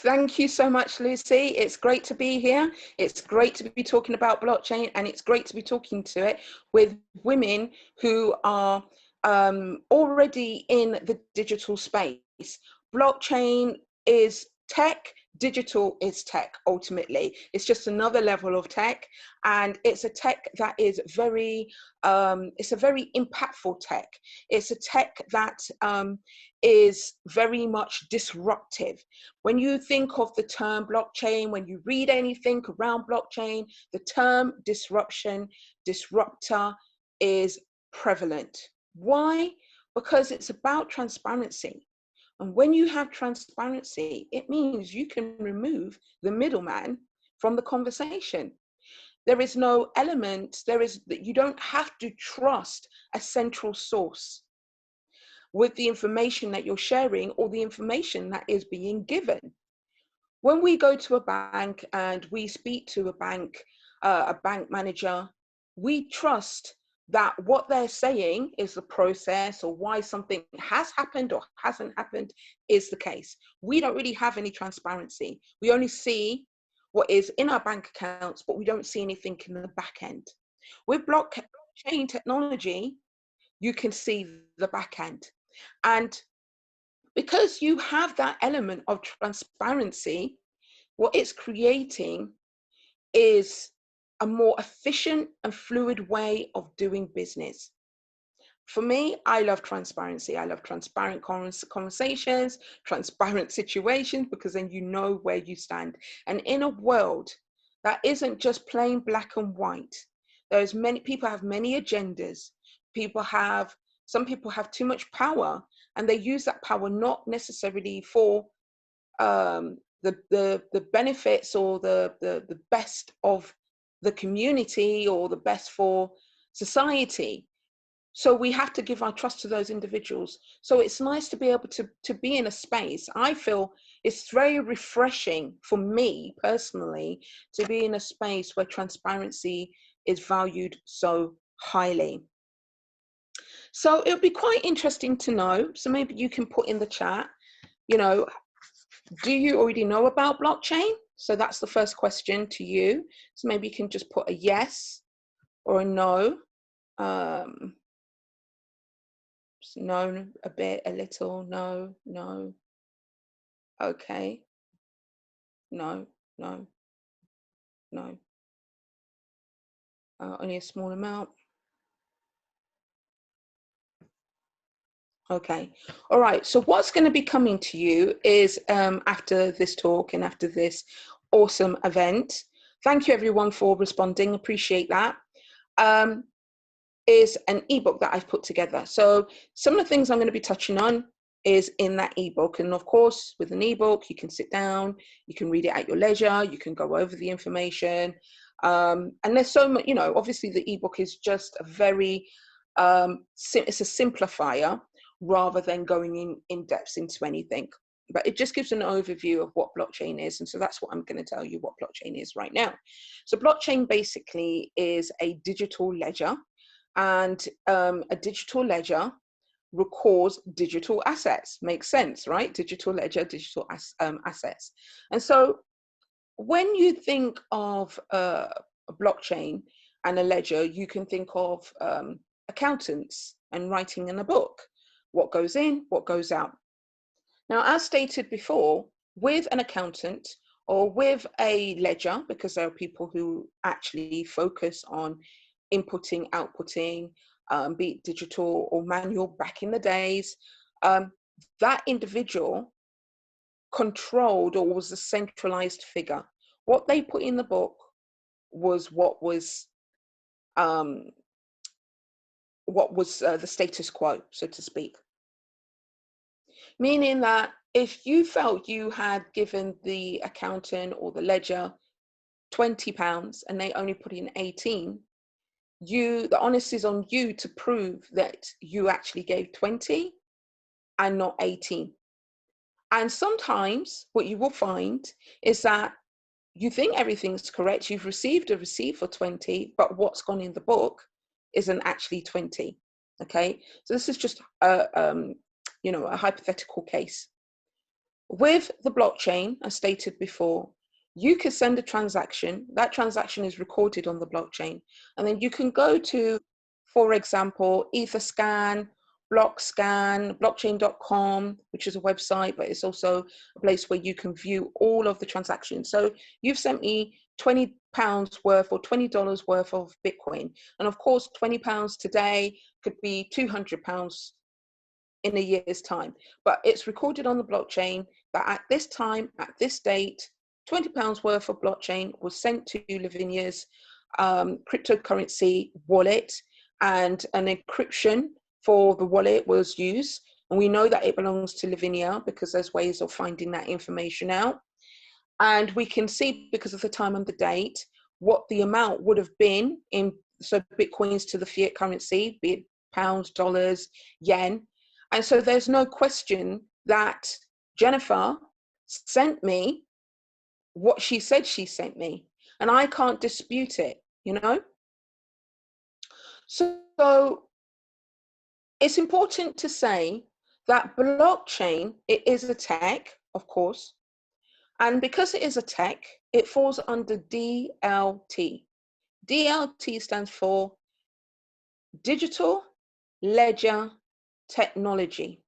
Thank you so much, Lucy. It's great to be here. It's great to be talking about blockchain, and it's great to be talking to it with women who are already in the digital space. Blockchain is tech, digital is tech, ultimately. It's just another level of tech, and it's a tech that is it's a very impactful tech. It's a tech that is very much disruptive. When you think of the term blockchain, when you read anything around blockchain, the term disruption, disruptor is prevalent. Why? Because it's about transparency. And when you have transparency, it means you can remove the middleman from the conversation. There is no element, you don't have to trust a central source with the information that you're sharing or the information that is being given. When we go to a bank and we speak to a bank manager, we trust that what they're saying is the process, or why something has happened or hasn't happened is the case. We don't really have any transparency. We only see what is in our bank accounts, but we don't see anything in the back end. With blockchain technology, you can see the back end. And because you have that element of transparency, what it's creating is a more efficient and fluid way of doing business. For me, I love transparency. I love transparent conversations, transparent situations, because then you know where you stand. And in a world that isn't just plain black and white, there's many people have many agendas. Some people have too much power, and they use that power not necessarily for the benefits or the best of the community or the best for society. So we have to give our trust to those individuals. So it's nice to be able to be in a space. I feel it's very refreshing for me personally to be in a space where transparency is valued so highly. So it'll be quite interesting to know. So maybe you can put in the chat, do you already know about blockchain? So that's the first question to you. So maybe you can just put a yes or a no. No, a bit, a little, no. Okay. No. Only a small amount. Okay. All right. So what's going to be coming to you is after this talk and after this awesome event. Thank you everyone for responding. Appreciate that. Is an ebook that I've put together. So some of the things I'm going to be touching on is in that ebook. And of course, with an ebook, you can sit down, you can read it at your leisure, you can go over the information. And there's so much, obviously the ebook is just a very, it's a simplifier rather than going in depth into anything. But it just gives an overview of what blockchain is. And so that's what I'm going to tell you what blockchain is right now. So blockchain basically is a digital ledger. And a digital ledger records digital assets. Makes sense, right? Digital ledger, digital assets. And so when you think of a blockchain and a ledger, you can think of accountants and writing in a book. What goes in, what goes out. Now, as stated before, with an accountant or with a ledger, because there are people who actually focus on inputting, outputting, be it digital or manual back in the days, that individual controlled or was a centralized figure. What they put in the book was what was the status quo, so to speak. Meaning that if you felt you had given the accountant or the ledger £20 and they only put in 18, the onus is on you to prove that you actually gave 20 and not 18. And sometimes what you will find is that you think everything's correct. You've received a receipt for 20, but what's gone in the book isn't actually 20. Okay. So this is just a hypothetical case. With the blockchain, as stated before, you can send a transaction. That transaction is recorded on the blockchain. And then you can go to, for example, Etherscan, Blockscan, blockchain.com, which is a website, but it's also a place where you can view all of the transactions. So you've sent me £20 worth or $20 worth of Bitcoin. And of course, £20 today could be £200 in a year's time, but it's recorded on the blockchain that at this time, at this date, £20 worth of blockchain was sent to Lavinia's cryptocurrency wallet, and an encryption for the wallet was used. And we know that it belongs to Lavinia because there's ways of finding that information out. And we can see, because of the time and the date, what the amount would have been in, so Bitcoins to the fiat currency, be it pounds, dollars, yen. And so there's no question that Jennifer sent me what she said she sent me, and I can't dispute it, you know? So it's important to say that blockchain, it is a tech, of course, and because it is a tech, it falls under DLT. DLT stands for Digital Ledger Technology.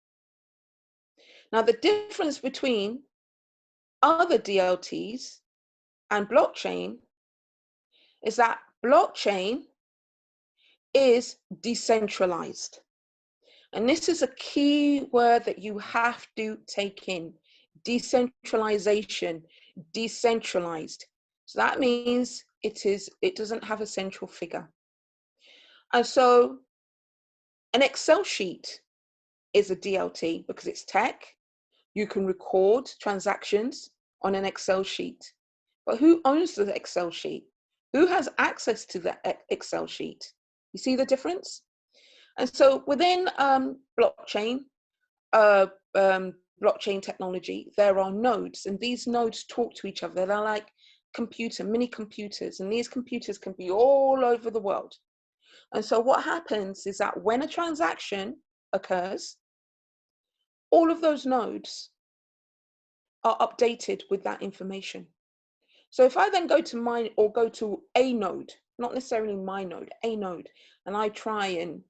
Now, the difference between other DLTs and blockchain is that blockchain is decentralized. And this is a key word that you have to take in: decentralization, decentralized. So that means it doesn't have a central figure. And so an Excel sheet is a DLT because it's tech. You can record transactions on an Excel sheet. But who owns the Excel sheet? Who has access to the Excel sheet? You see the difference? And so within blockchain technology, there are nodes, and these nodes talk to each other. They're like mini computers, and these computers can be all over the world. And so what happens is that when a transaction occurs, all of those nodes are updated with that information. So if I then go to a node, not necessarily my node, a node, and I try and,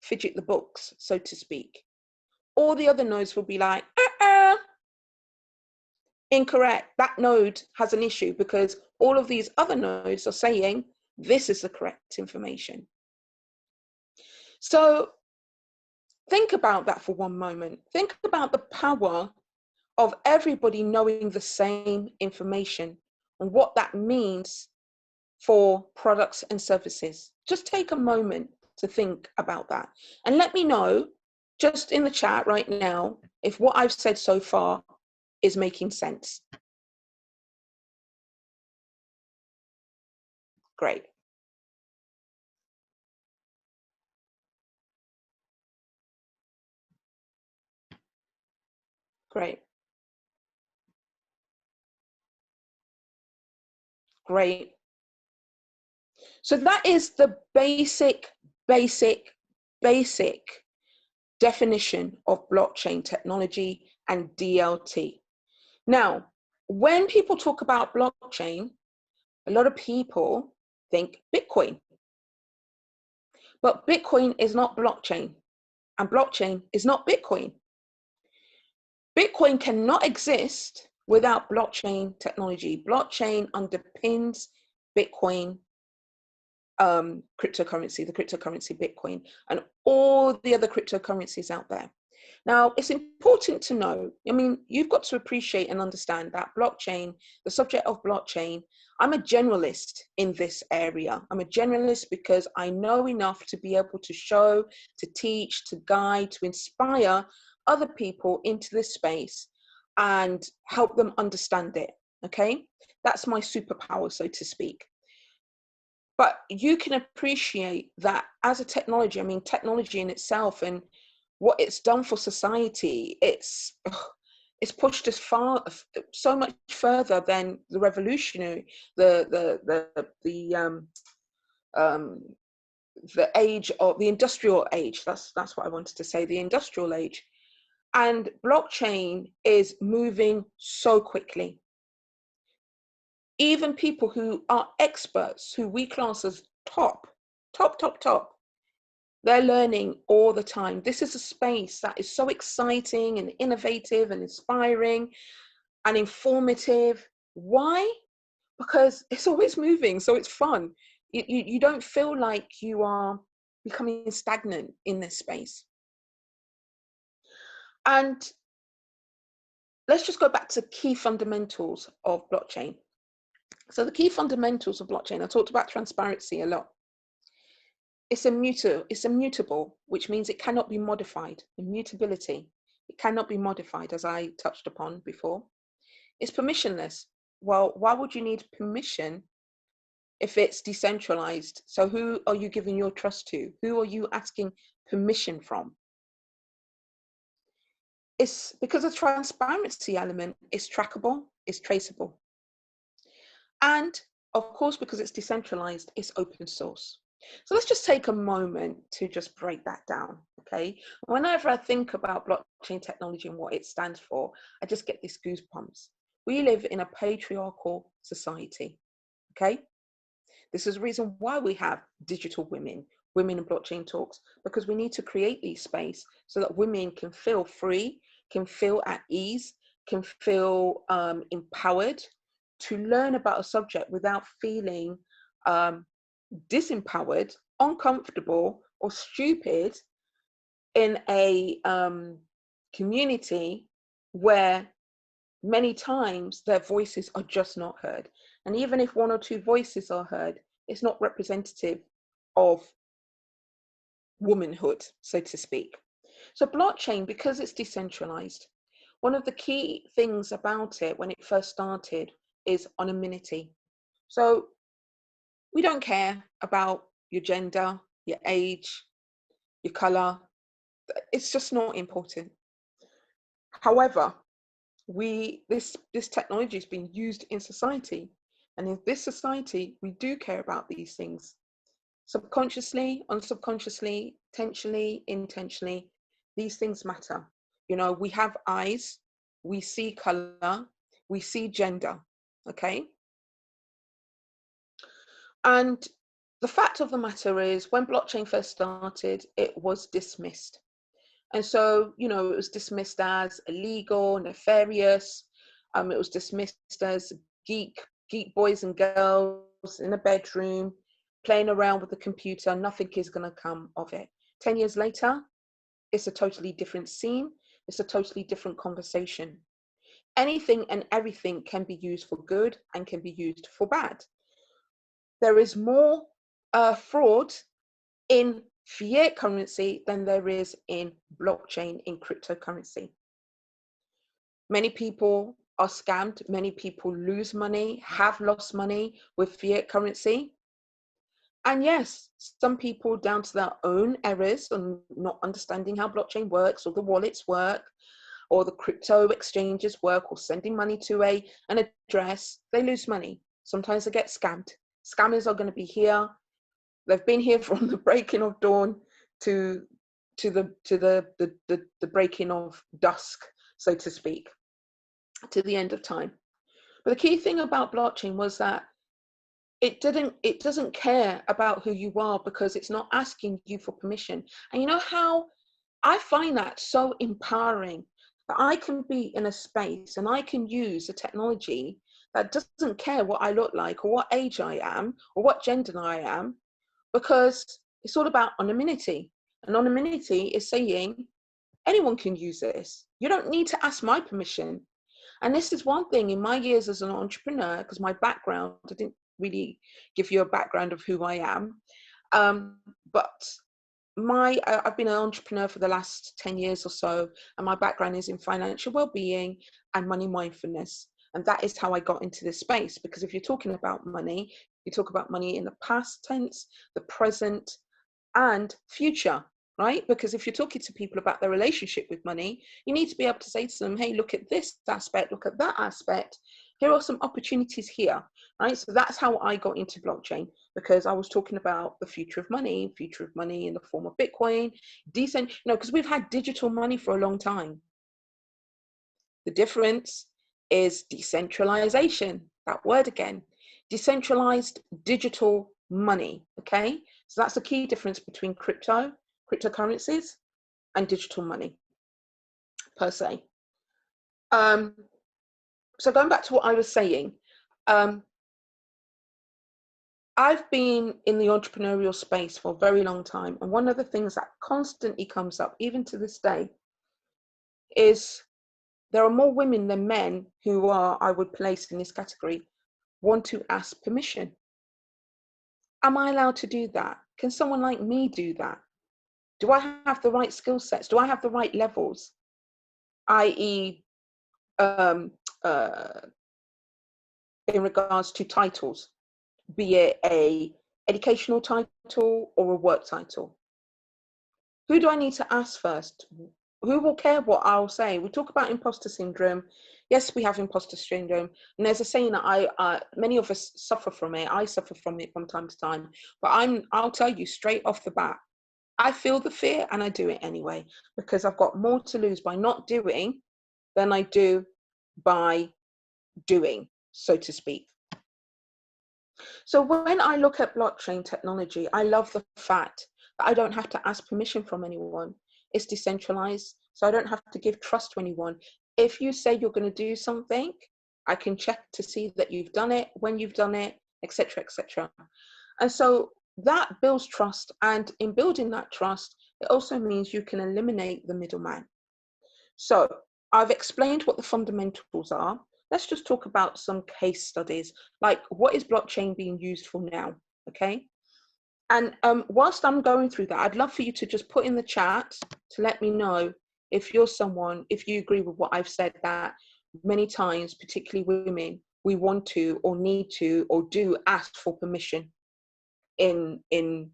fidget the books, so to speak, all the other nodes will be like, incorrect. That node has an issue because all of these other nodes are saying this is the correct information. So think about that for one moment. Think about the power of everybody knowing the same information and what that means for products and services. Just take a moment to think about that. And let me know, just in the chat right now, if what I've said so far is making sense. Great. Great. Great. So that is the basic definition of blockchain technology and DLT. Now, when people talk about blockchain, a lot of people think Bitcoin. But Bitcoin is not blockchain, and blockchain is not Bitcoin. Bitcoin cannot exist without blockchain technology. Blockchain underpins Bitcoin cryptocurrency, the cryptocurrency Bitcoin, and all the other cryptocurrencies out there. Now, it's important to know, you've got to appreciate and understand that blockchain, the subject of blockchain, I'm a generalist in this area. I'm a generalist because I know enough to be able to show, to teach, to guide, to inspire other people into this space and help them understand it, okay? That's my superpower, so to speak. But you can appreciate that as a technology, technology in itself and what it's done for society, it's pushed us so much further than the revolutionary, the age of the industrial age. That's what I wanted to say, the industrial age. And blockchain is moving so quickly. Even people who are experts, who we class as top, they're learning all the time. This is a space that is so exciting and innovative and inspiring and informative. Why? Because it's always moving, so it's fun. You don't feel like you are becoming stagnant in this space. And let's just go back to key fundamentals of blockchain. So the key fundamentals of blockchain, I talked about transparency a lot. It's immutable, which means it cannot be modified. Immutability, it cannot be modified, as I touched upon before. It's permissionless. Well, why would you need permission if it's decentralized? So who are you giving your trust to? Who are you asking permission from? It's because of transparency element, it's trackable, it's traceable. And of course, because it's decentralized, it's open source. So let's just take a moment to just break that down, okay? Whenever I think about blockchain technology and what it stands for, I just get these goosebumps. We live in a patriarchal society, okay? This is the reason why we have digital women in blockchain talks, because we need to create these space so that women can feel free, can feel at ease, can feel empowered to learn about a subject without feeling disempowered, uncomfortable, or stupid in a community where many times their voices are just not heard. And even if one or two voices are heard, it's not representative of womanhood, so to speak. So blockchain, because it's decentralized, one of the key things about it when it first started is anonymity. So we don't care about your gender, your age, your color. It's just not important. However, this technology is being used in society, and in this society we do care about these things. Subconsciously, unsubconsciously, intentionally, these things matter. You know, we have eyes, we see color, we see gender, okay? And the fact of the matter is, when blockchain first started, it was dismissed. And so, you know, it was dismissed as illegal, nefarious. It was dismissed as geek boys and girls in a bedroom, playing around with the computer. Nothing is going to come of it. 10 years later, it's a totally different scene. It's a totally different conversation. Anything and everything can be used for good and can be used for bad. There is more fraud in fiat currency than there is in blockchain, in cryptocurrency. Many people are scammed. Many people lose money, have lost money with fiat currency. And yes, some people, down to their own errors and not understanding how blockchain works, or the wallets work, or the crypto exchanges work, or sending money to an address, they lose money. Sometimes they get scammed. Scammers are going to be here. They've been here from the breaking of dawn to the breaking of dusk, so to speak, to the end of time. But the key thing about blockchain was that it doesn't care about who you are, because it's not asking you for permission. And you know how I find that so empowering, that I can be in a space and I can use a technology that doesn't care what I look like, or what age I am, or what gender I am, because it's all about anonymity. And anonymity is saying anyone can use this. You don't need to ask my permission. And this is one thing in my years as an entrepreneur, because my background, I didn't really give you a background of who I am, but I've been an entrepreneur for the last 10 years or so, and my background is in financial well-being and money mindfulness. And that is how I got into this space, because if you're talking about money, you talk about money in the past tense, the present, and future, right? Because if you're talking to people about their relationship with money, you need to be able to say to them, hey, look at this aspect, look at that aspect. Here are some opportunities here, right? So that's how I got into blockchain, because I was talking about the future of money in the form of Bitcoin, decent, you know, because we've had digital money for a long time. The difference is decentralization, that word again, decentralized digital money, okay? So that's the key difference between cryptocurrencies and digital money per se. So going back to what I was saying, I've been in the entrepreneurial space for a very long time. And one of the things that constantly comes up, even to this day, is there are more women than men who are, I would place in this category, want to ask permission. Am I allowed to do that? Can someone like me do that? Do I have the right skill sets? Do I have the right levels? I.e., in regards to titles, be it a educational title or a work title. Who do I need to ask first? Who will care what I'll say? We talk about imposter syndrome. Yes, we have imposter syndrome. And there's a saying that many of us suffer from it. I suffer from it from time to time. But I'll tell you straight off the bat, I feel the fear and I do it anyway, because I've got more to lose by not doing than I do by doing, so to speak. So when I look at blockchain technology, I love the fact that I don't have to ask permission from anyone. It's decentralized, so I don't have to give trust to anyone. If you say you're going to do something, I can check to see that you've done it, when you've done it, etc., etc. And so that builds trust. And in building that trust, it also means you can eliminate the middleman. So I've explained what the fundamentals are. Let's just talk about some case studies, like what is blockchain being used for now, okay? And whilst I'm going through that, I'd love for you to just put in the chat to let me know if you're someone, if you agree with what I've said, that many times, particularly women, we want to or need to or do ask for permission in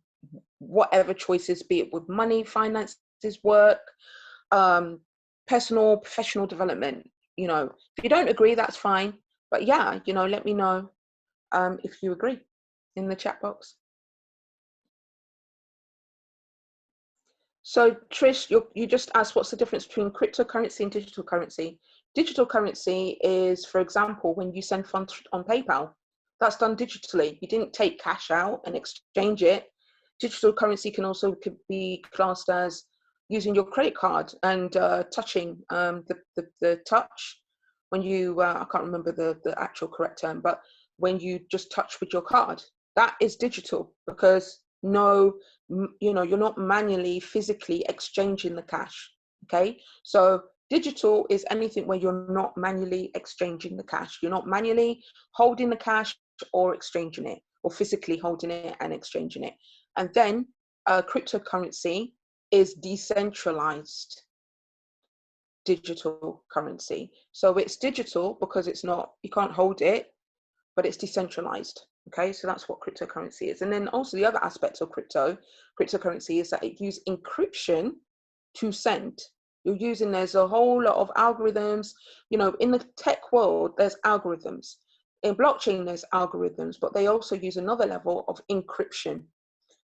whatever choices, be it with money, finances, work, personal, professional development. You know, if you don't agree, that's fine. But yeah, you know, let me know if you agree in the chat box. So Trish, you just asked what's the difference between cryptocurrency and digital currency. Digital currency is, for example, when you send funds on PayPal, that's done digitally. You didn't take cash out and exchange it. Digital currency can also be classed as using your credit card and touching the touch when you, I can't remember the actual correct term, but when you just touch with your card, that is digital, because no, you know, you're not manually, physically exchanging the cash, okay? So digital is anything where you're not manually exchanging the cash. You're not manually holding the cash or exchanging it, or physically holding it and exchanging it. And then cryptocurrency is decentralized digital currency. So it's digital because it's not, you can't hold it, but it's decentralized. Okay, so that's what cryptocurrency is. And then also the other aspect of cryptocurrency is that it uses encryption to send. You're using, there's a whole lot of algorithms, you know, in the tech world, there's algorithms. In blockchain, there's algorithms, but they also use another level of encryption.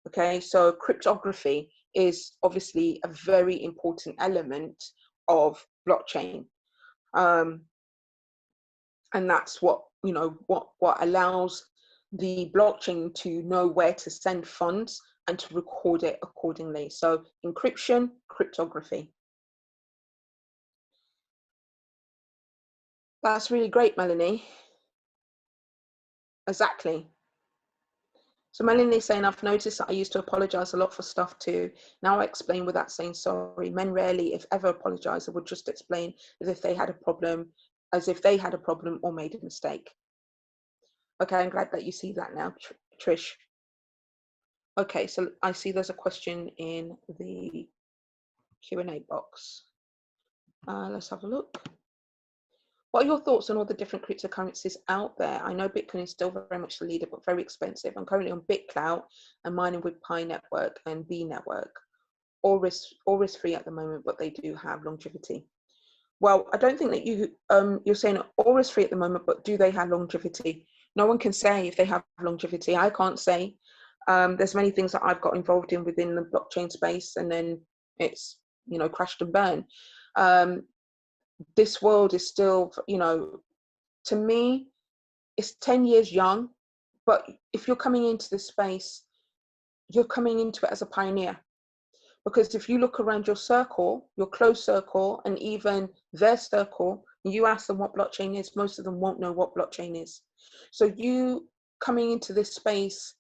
Okay, so cryptography is obviously a very important element of blockchain. And that's what, you know, what allows the blockchain to know where to send funds and to record it accordingly. So encryption, cryptography. That's really great, Melanie. Exactly. So Melanie's saying, I've noticed that I used to apologize a lot for stuff too. Now I explain without saying sorry. Men rarely, if ever, apologize. I would just explain as if they had a problem, or made a mistake. Okay, I'm glad that you see that now, Trish. Okay, so I see there's a question in the Q&A box. Let's have a look. What are your thoughts on all the different cryptocurrencies out there? I know Bitcoin is still very much the leader, but very expensive. I'm currently on BitClout and mining with Pi Network and B Network. All risk-free at the moment, but they do have longevity. Well, I don't think that you're saying all risk-free at the moment, but do they have longevity? No one can say if they have longevity. I can't say. There's many things that I've got involved in within the blockchain space, and then it's, you know, crashed and burned. this world is still, you know, to me, it's 10 years young, but if you're coming into this space, you're coming into it as a pioneer. Because if you look around your circle, your close circle, and even their circle, and you ask them what blockchain is, most of them won't know what blockchain is. So you coming into this space,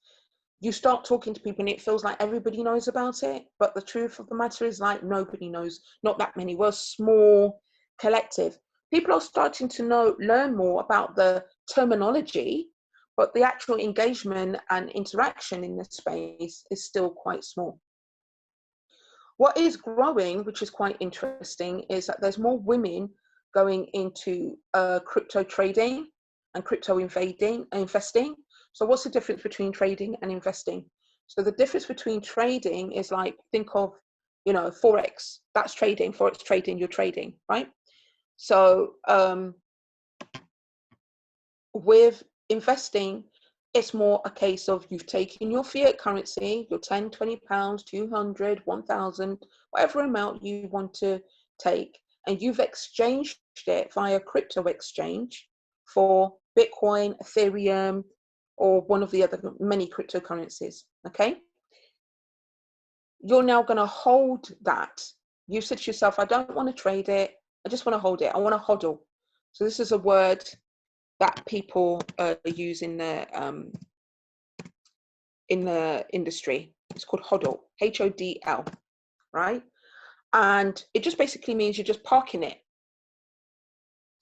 you start talking to people and it feels like everybody knows about it. But the truth of the matter is, like, nobody knows, not that many. We're a small collective. People are starting to learn more about the terminology, but the actual engagement and interaction in this space is still quite small. What is growing, which is quite interesting, is that there's more women going into crypto trading and crypto investing. So what's the difference between trading and investing? So the difference between trading is, like, think of, you know, Forex. That's trading. Forex trading, you're trading, right? So with investing, it's more a case of you've taken your fiat currency, your 10, 20 pounds, 200, 1,000, whatever amount you want to take, and you've exchanged it via crypto exchange for Bitcoin, Ethereum, or one of the other many cryptocurrencies, okay? You're now going to hold that. You said to yourself, I don't want to trade it. I just want to hold it. I want to hodl. So this is a word that people use in the industry. It's called HODL, HODL, right? And it just basically means you're just parking it.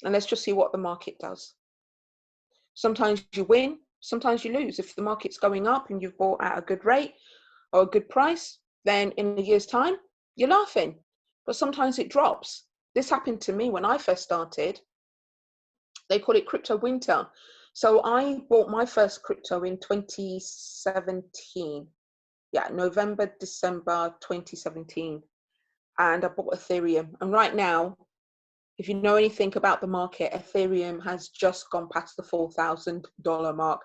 And let's just see what the market does. Sometimes you win, sometimes you lose. If the market's going up and you've bought at a good rate or a good price, then in a year's time, you're laughing. But sometimes it drops. This happened to me when I first started. They call it crypto winter. So I bought my first crypto in 2017. Yeah, November, December 2017. And I bought Ethereum. And right now, if you know anything about the market, Ethereum has just gone past the $4,000 mark.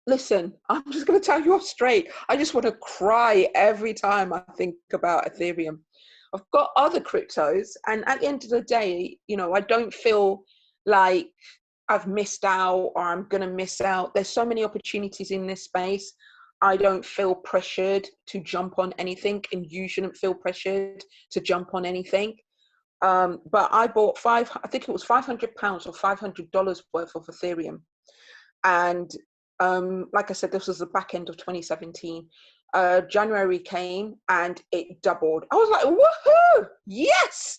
Listen, I'm just going to tell you off straight. I just want to cry every time I think about Ethereum. I've got other cryptos, and at the end of the day, you know, I don't feel like I've missed out or I'm going to miss out. There's so many opportunities in this space. I don't feel pressured to jump on anything, and you shouldn't feel pressured to jump on anything. But I bought I think it was £500 or $500 worth of Ethereum. And like I said, this was the back end of 2017. January came and it doubled. I was like, woohoo, yes,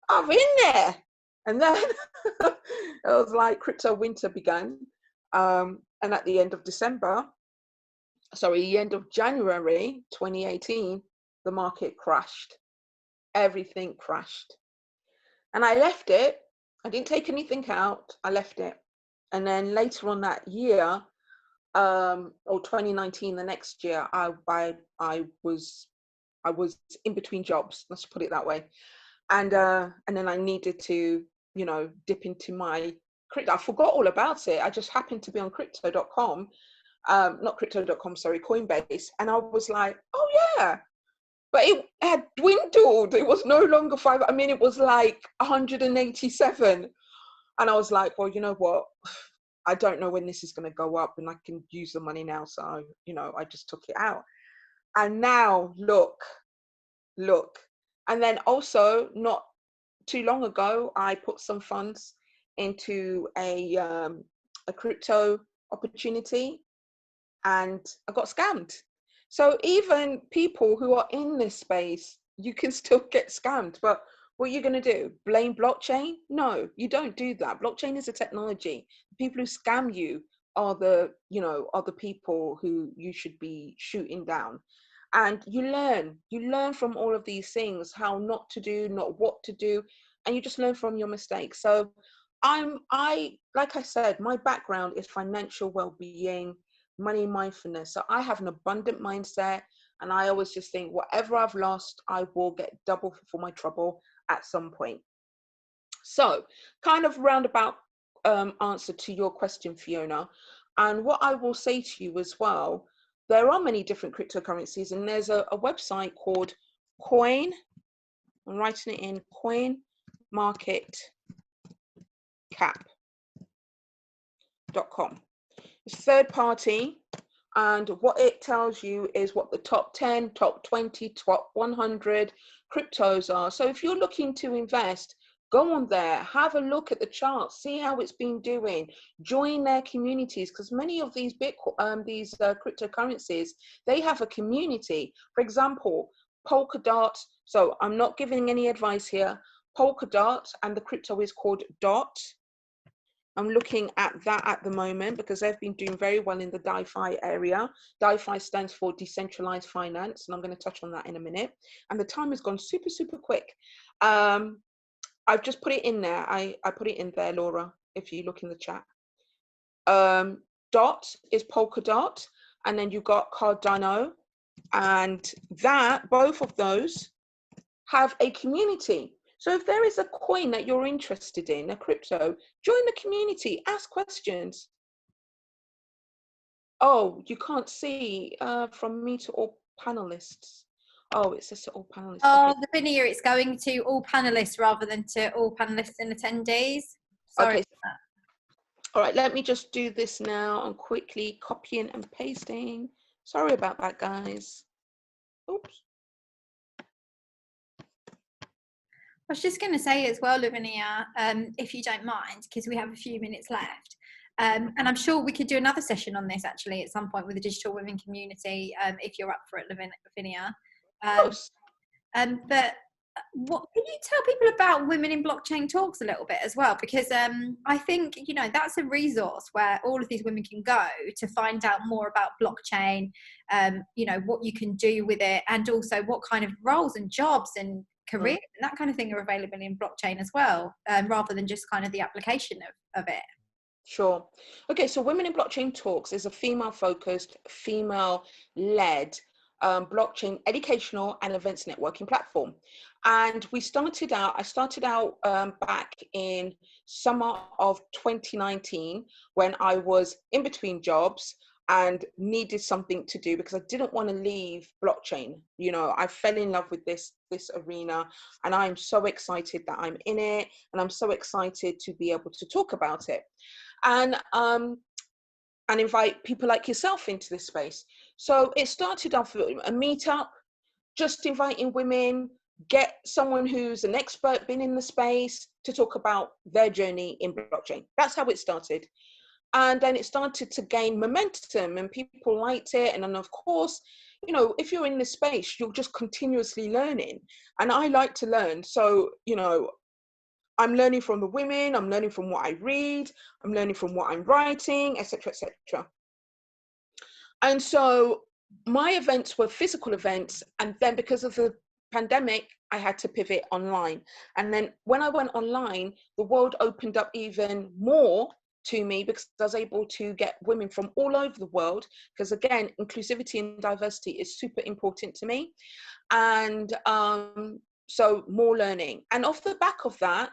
I'm in there. And then it was like crypto winter began. And at the end of the end of January 2018, the market crashed. Everything crashed. And I left it. I didn't take anything out. I left it. And then later on that year, or 2019, the next year, I was in between jobs. Let's put it that way. And then I needed to, you know, dip into my crypto. I forgot all about it. I just happened to be on crypto.com, not crypto.com, sorry, Coinbase. And I was like, oh yeah, but it had dwindled. It was no longer it was like 187. And I was like, well, you know what? I don't know when this is going to go up and I can use the money now. So, you know, I just took it out. And now look. And then also, not too long ago, I put some funds into a crypto opportunity and I got scammed. So even people who are in this space, you can still get scammed. But what are you going to do? Blame blockchain? No, you don't do that. Blockchain is a technology. People who scam you are the people who you should be shooting down. And you learn from all of these things, how not to do, not what to do, and you just learn from your mistakes. So like I said, my background is financial well-being, money mindfulness. So I have an abundant mindset, and I always just think whatever I've lost, I will get double for my trouble at some point. So kind of roundabout answer to your question, Fiona. And what I will say to you as well, there are many different cryptocurrencies, and there's a website called I'm writing it in, CoinMarketCap.com. It's third party, and what it tells you is what the top 10, top 20, top 100 cryptos are. So if you're looking to invest, go on there, have a look at the charts, see how it's been doing, join their communities, because many of these cryptocurrencies, they have a community. For example, Polkadot. So I'm not giving any advice here. Polkadot, and the crypto is called DOT. I'm looking at that at the moment because they've been doing very well in the DeFi area. DeFi stands for decentralized finance, and I'm going to touch on that in a minute. And the time has gone super, super quick. I've just put it in there. I put it in there, Laura, if you look in the chat. DOT is Polkadot, and then you've got Cardano, and that, both of those have a community. So if there is a coin that you're interested in, a crypto, join the community, ask questions. Oh, you can't see from me to all panelists. Oh, it says to all panelists. Oh, okay. Lavinia, it's going to all panelists rather than to all panelists and attendees. Sorry. Okay. All right, let me just do this now. I'm quickly copying and pasting. Sorry about that, guys. Oops. I was just going to say as well, Lavinia, if you don't mind, because we have a few minutes left, and I'm sure we could do another session on this actually at some point with the digital women community, if you're up for it, Lavinia. But what can you tell people about Women in Blockchain Talks a little bit as well? Because I think, you know, that's a resource where all of these women can go to find out more about blockchain, you know, what you can do with it, and also what kind of roles and jobs and careers and that kind of thing are available in blockchain as well, rather than just kind of the application of it. Sure. Okay, so Women in Blockchain Talks is a female-focused, female-led blockchain educational and events networking platform. And I started out back in summer of 2019 when I was in between jobs and needed something to do because I didn't want to leave blockchain. You know, I fell in love with this arena, and I'm so excited that I'm in it, and I'm so excited to be able to talk about it and invite people like yourself into this space. So it started off a meetup, just inviting women, get someone who's an expert, been in the space, to talk about their journey in blockchain. That's how it started. And then it started to gain momentum and people liked it. And then of course, you know, if you're in this space, you're just continuously learning. And I like to learn. So, you know, I'm learning from the women, I'm learning from what I read, I'm learning from what I'm writing, etc., etc. And so my events were physical events. And then because of the pandemic, I had to pivot online. And then when I went online, the world opened up even more to me because I was able to get women from all over the world. Because again, inclusivity and diversity is super important to me. And so more learning. And off the back of that,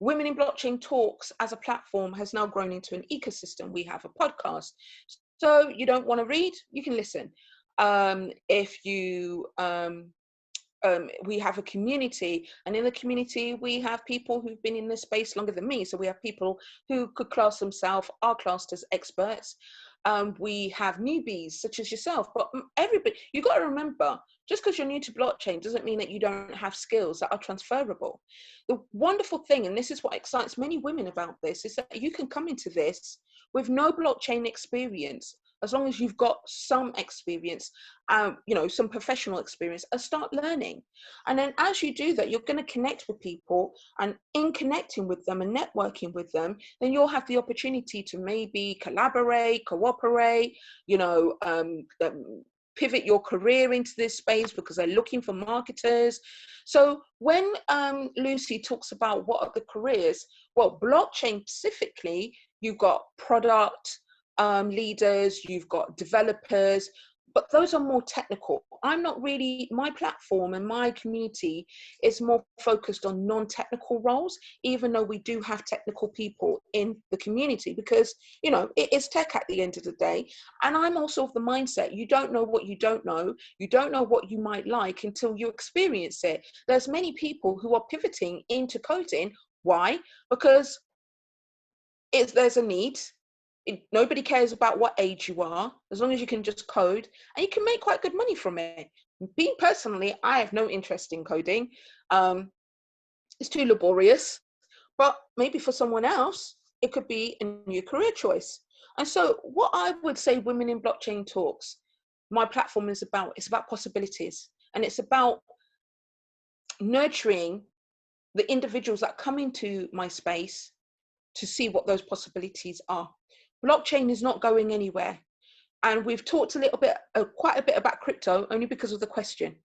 Women in Blockchain Talks as a platform has now grown into an ecosystem. We have a podcast. So you don't want to read, you can listen. If you, we have a community, and in the community, we have people who've been in this space longer than me. So we have people who could class themselves, are classed as experts. We have newbies such as yourself, but everybody, you got to remember, just because you're new to blockchain doesn't mean that you don't have skills that are transferable. The wonderful thing, and this is what excites many women about this, is that you can come into this with no blockchain experience, as long as you've got some experience, you know, some professional experience, and start learning. And then as you do that, you're going to connect with people, and in connecting with them and networking with them, then you'll have the opportunity to maybe collaborate, cooperate, you know, pivot your career into this space because they're looking for marketers. So when Lucy talks about what are the careers, well, blockchain specifically, you've got product leaders, you've got developers, but those are more technical. I'm not really, my platform and my community is more focused on non-technical roles, even though we do have technical people in the community, because, you know, it is tech at the end of the day. And I'm also of the mindset, you don't know what you don't know. You don't know what you might like until you experience it. There's many people who are pivoting into coding. Why? Because there's a need. Nobody cares about what age you are, as long as you can just code, and you can make quite good money from it. Being personally, I have no interest in coding. It's too laborious, but maybe for someone else, it could be a new career choice. And so what I would say Women in Blockchain Talks, my platform is about, it's about possibilities, and it's about nurturing the individuals that come into my space to see what those possibilities are. Blockchain is not going anywhere. And we've talked a little bit, quite a bit about crypto, only because of the question.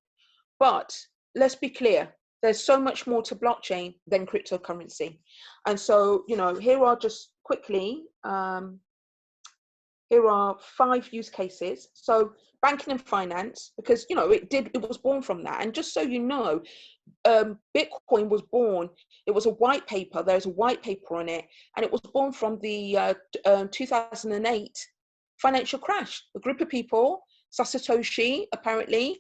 But let's be clear, there's so much more to blockchain than cryptocurrency. And so, you know, here are just quickly, here are 5 use cases. So banking and finance, because, you know, it was born from that. And just so you know, Bitcoin was born, it was a white paper, there's a white paper on it, and it was born from the 2008 financial crash. A group of people, Satoshi apparently,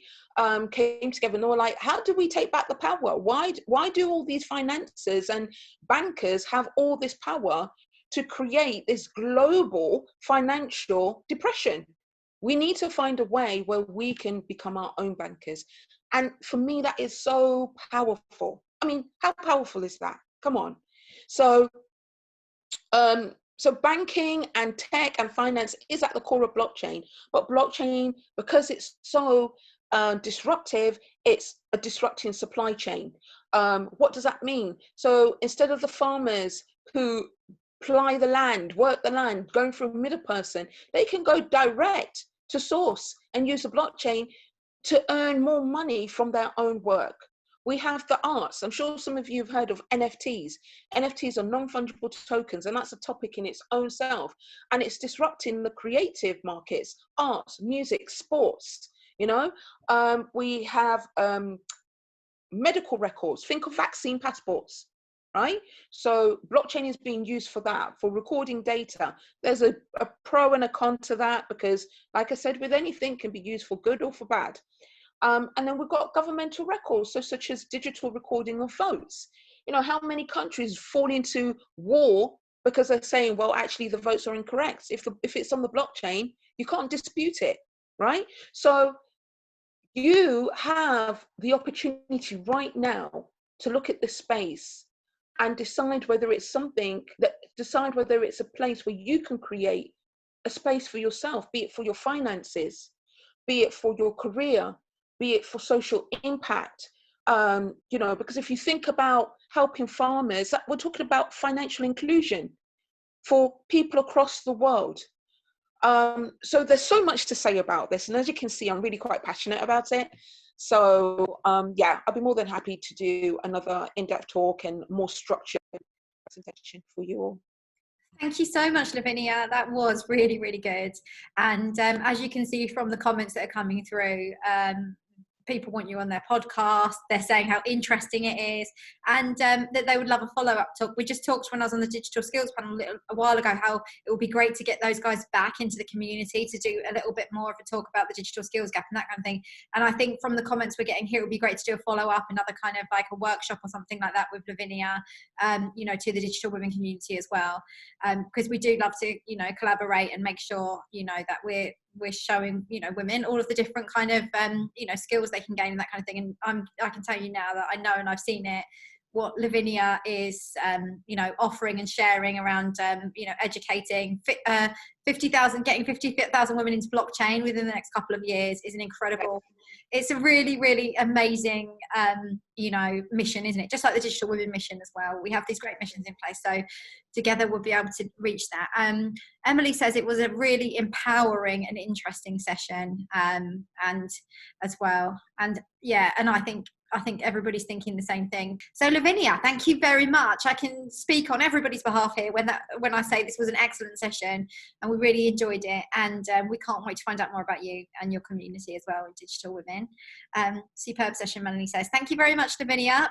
came together and they were like, how do we take back the power? Why do all these financiers and bankers have all this power to create this global financial depression? We need to find a way where we can become our own bankers. And for me, that is so powerful. I mean, how powerful is that? Come on. So, so banking and tech and finance is at the core of blockchain. But blockchain, because it's so disruptive, it's a disrupting supply chain. What does that mean? So instead of the farmers who ply the land, work the land, going through a middle person, they can go direct to source and use the blockchain to earn more money from their own work. We have the arts. I'm sure some of you have heard of NFTs. NFTs are non-fungible tokens, and that's a topic in its own self. And it's disrupting the creative markets, arts, music, sports. You know, we have medical records. Think of vaccine passports, right? So blockchain is being used for that, for recording data. There's a pro and a con to that, because like I said, with anything, can be used for good or for bad. And then we've got governmental records, so such as digital recording of votes. You know, how many countries fall into war because they're saying, well, actually the votes are incorrect. If it's on the blockchain, you can't dispute it, right? So you have the opportunity right now to look at this space and decide whether it's decide whether it's a place where you can create a space for yourself, be it for your finances, be it for your career, be it for social impact. You know, because if you think about helping farmers, we're talking about financial inclusion for people across the world. So there's so much to say about this, and as you can see, I'm really quite passionate about it. So yeah, I'll be more than happy to do another in-depth talk and more structured presentation for you all. Thank you so much, Lavinia. That was really, really good. And as you can see from the comments that are coming through, people want you on their podcast. They're saying how interesting it is, and that they would love a follow-up talk. We just talked when I was on the digital skills panel a while ago how it would be great to get those guys back into the community to do a little bit more of a talk about the digital skills gap and that kind of thing. And I think from the comments we're getting here, it would be great to do a follow-up, another kind of like a workshop or something like that with Lavinia, you know, to the digital women community as well, because we do love to, you know, collaborate and make sure, you know, that we're showing, you know, women all of the different kind of you know, skills they can gain and that kind of thing. And I can tell you now that I know, and I've seen it, what Lavinia is you know, offering and sharing around you know, educating 50,000, getting 50,000 women into blockchain within the next couple of years is an incredible, it's a really, really amazing you know, mission, isn't it? Just like the digital women mission as well. We have these great missions in place, so together we'll be able to reach that. Emily says it was a really empowering and interesting session, and as well, and yeah, and I think I think everybody's thinking the same thing. So Lavinia, thank you very much. I can speak on everybody's behalf here when I say this was an excellent session, and we really enjoyed it, and we can't wait to find out more about you and your community as well in Digital Women. Superb session, Melanie says. Thank you very much, Lavinia.